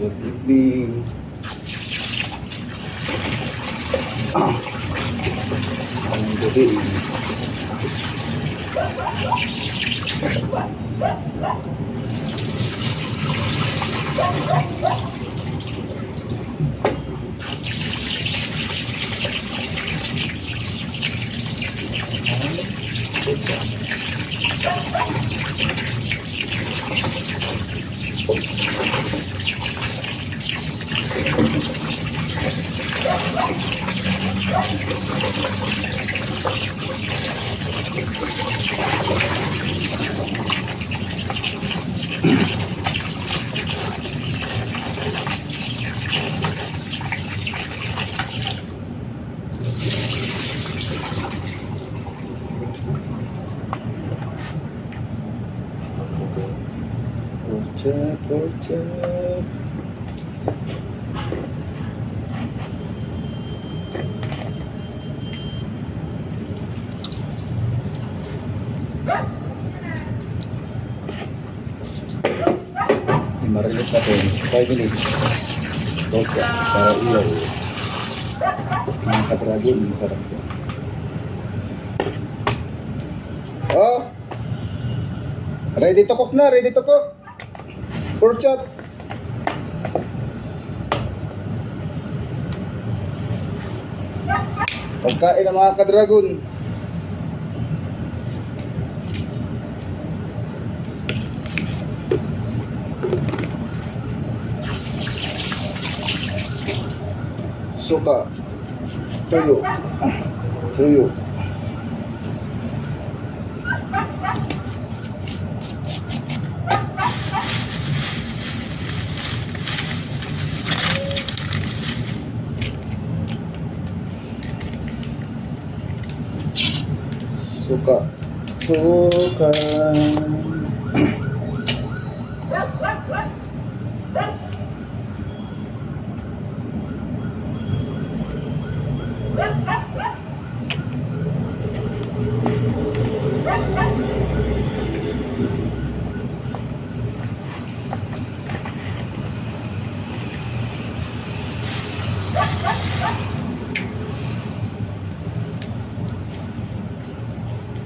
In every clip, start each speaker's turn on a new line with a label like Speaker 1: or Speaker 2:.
Speaker 1: Good evening. Ang gabi. Pork chop. Marilit natin 5 minutes. Pork chop para ilaw. Mga kadragon, masarap yan. Oh! Ready to cook na, ready to cook. Pork chop. Pagkain ng mga kadragon. Suka. Tuyo. Tuyo. Suka. Suka.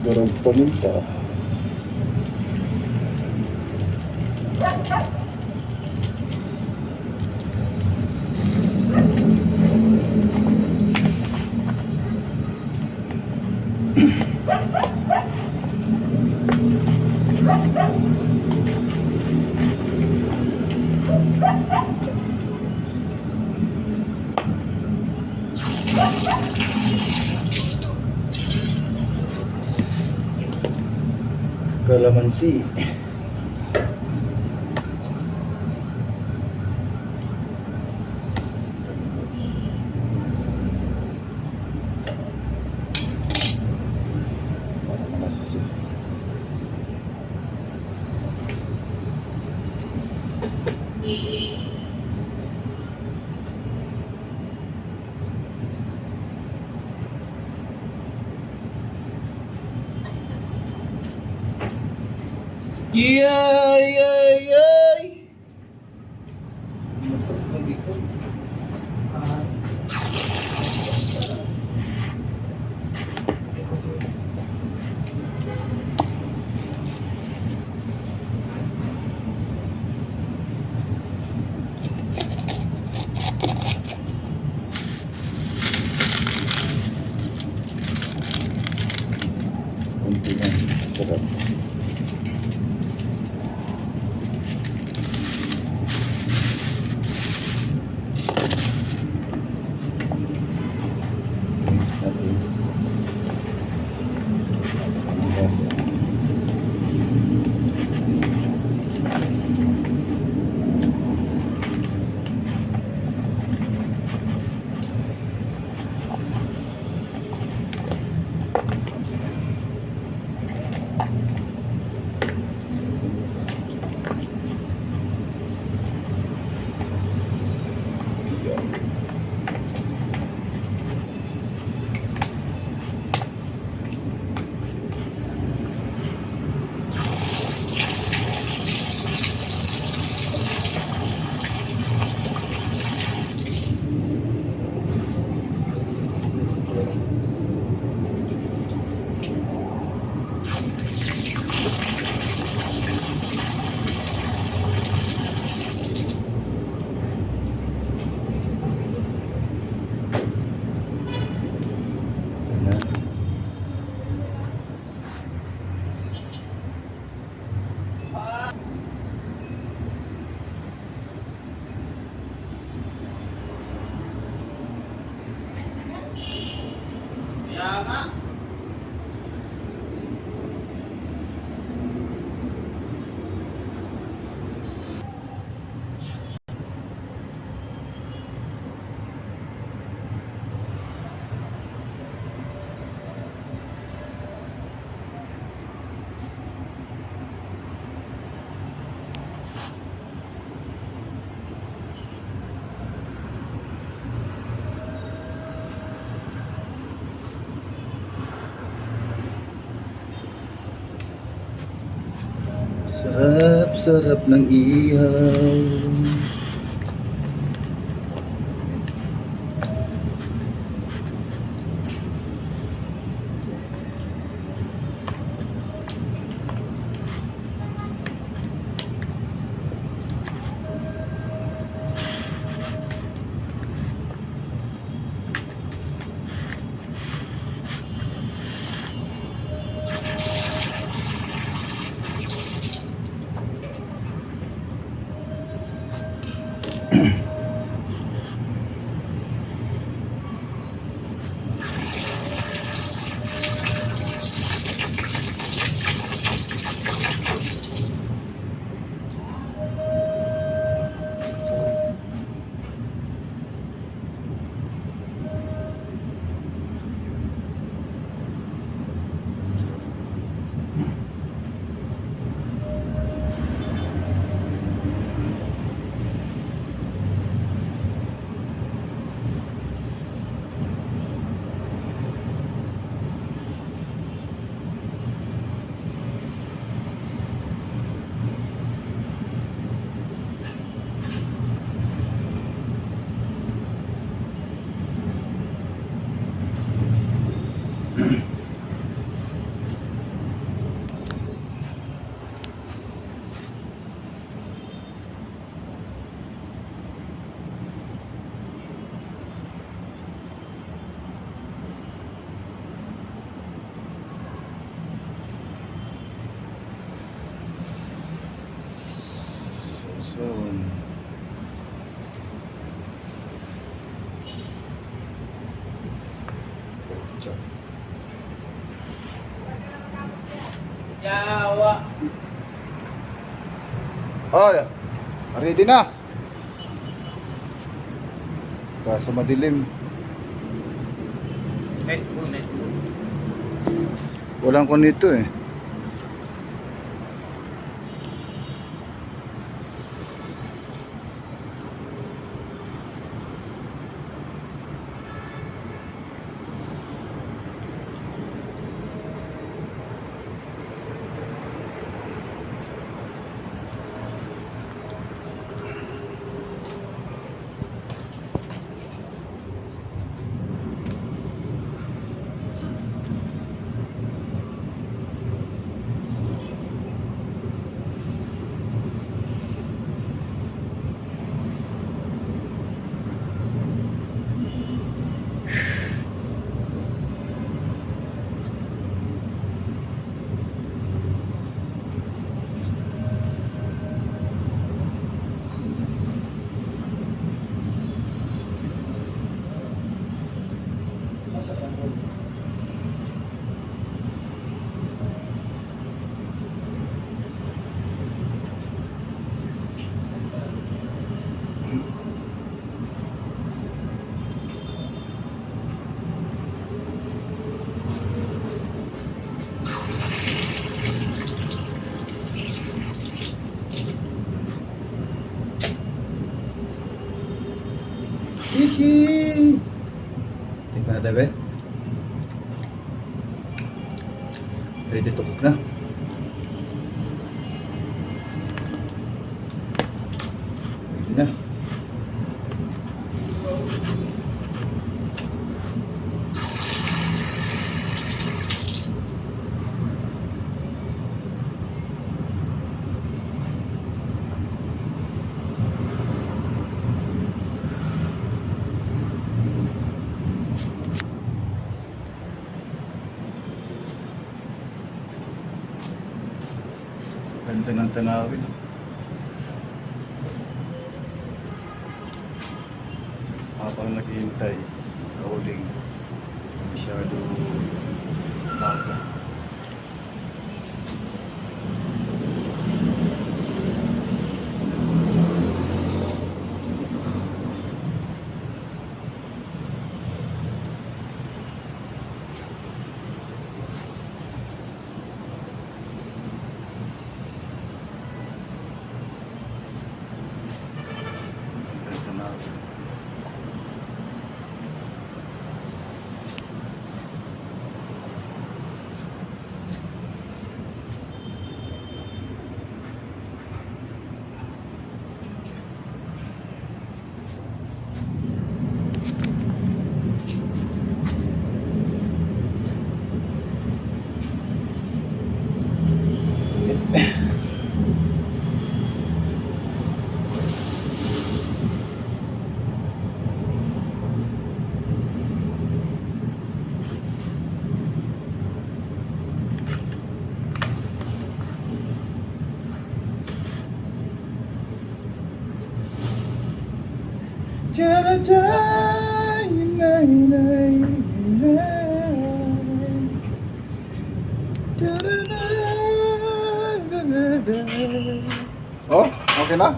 Speaker 1: Durog paminta. Kalamansi. Para makasisi. Yay! Kunti lang, sarap. Sarap ng ihaw. Sausawan. Pork.
Speaker 2: Jawa.
Speaker 1: Oh, ready na. Kaso madilim.
Speaker 2: Net.
Speaker 1: Walang kon nito eh. Hihi. Tingnan natin ba? Ready to cook na. Ready na. Ganda ng tanawin. Habang naghihintay sa uling Masyado bago. Ito na. Oh, okay na?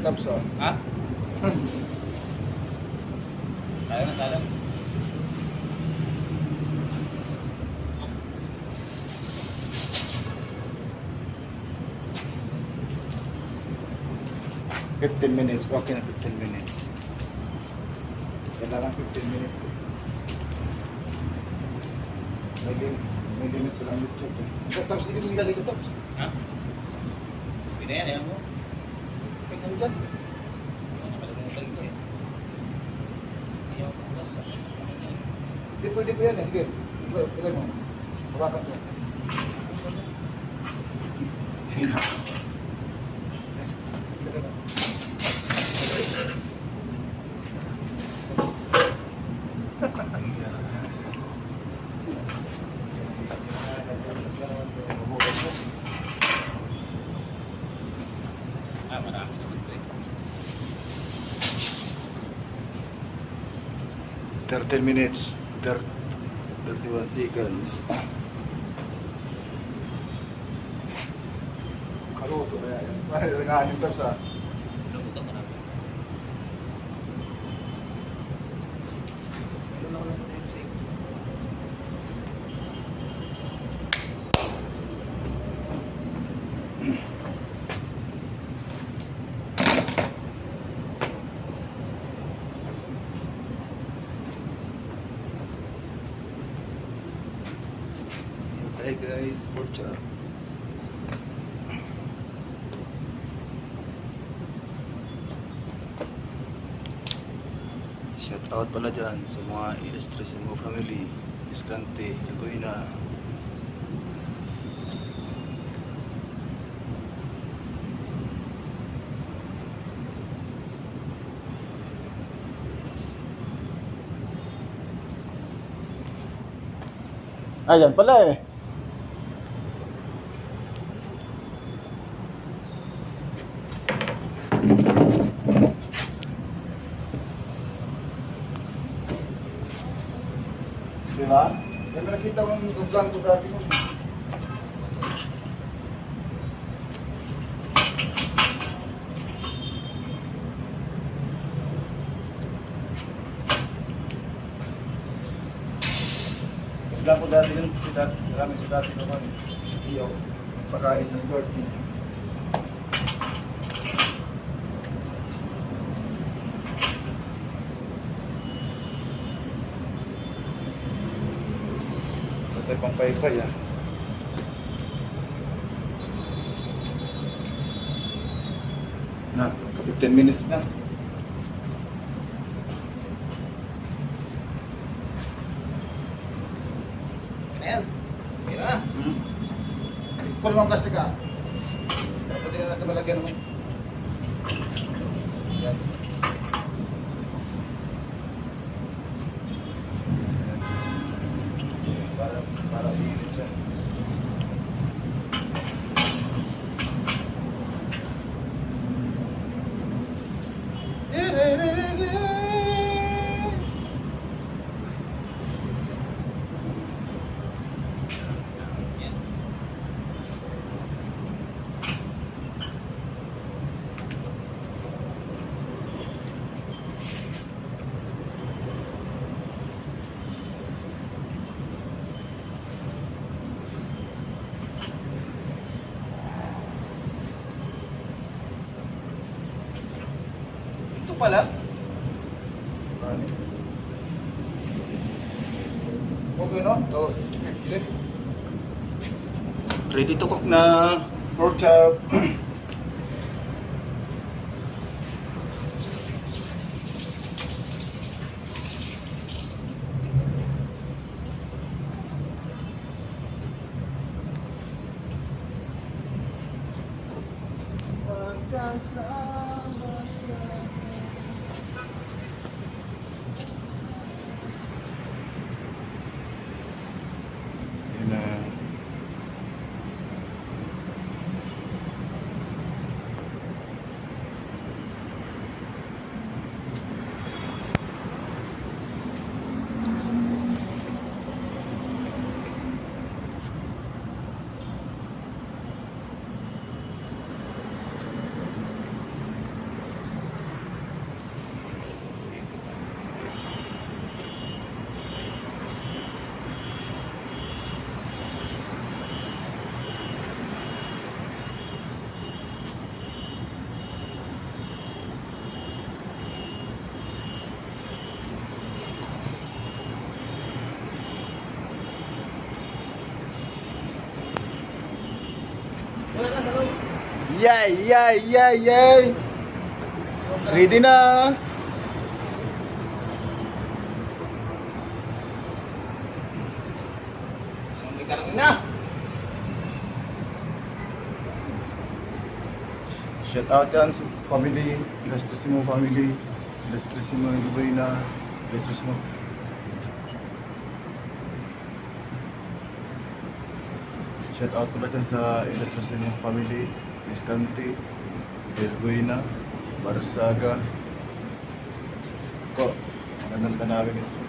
Speaker 1: Tapos oh.
Speaker 2: Ha? Tayo na, tayo.
Speaker 1: 15 minutes, okay na 15 minutes. Kailangan 15 minutes eh. May limit ko lang YouTube eh. Tapos hindi mo ilagay ko tapos.
Speaker 2: Ha? Pinayan, yan mo.
Speaker 1: Ay, ano dyan?
Speaker 2: Nakalimutan ko eh. Ayaw ko plus.
Speaker 1: Hindi pwede ko yan eh. Sige, ilagay mo. Hawakan mo. Ilagay mo.
Speaker 2: Ah, marami naman ito eh.
Speaker 1: 13 minutes, 31 seconds. Kaluto na yan. Parang nanganim tapos ah.
Speaker 2: Luto ka marami. Ito na ko lang ito yung save.
Speaker 1: Hey guys, pork chop. Shout out pala dyan sa mga Illustration mo family, Escante, Yagoina. Ayan pala eh. Diba? Kaya nakita ko yung vlog ko dati mo. Vlog ko dati yun, maraming sa dati naman. Iyo, pagkain ng birthday. Patay pang paypay ah. Na, 15 minutes na.
Speaker 2: Pinayan. Pira na.
Speaker 1: Kunin mo ang plastic ah. Pwede na natin malagyan mo. Yan. Para iinit siya. Ito pala. Okay no? Ito. Ready to cook na pork chop. Yun na. Yay, yay, yay, yay. Ready na. Shout out yan sa family, Ilustrisimo family, Ilustrisimo Ilbuena, Ilustrisimo. Shout out pala dyan sa Ilustrisimo family, Escante, Ilbuena, Barsaga. Po, magandang tanawin ito.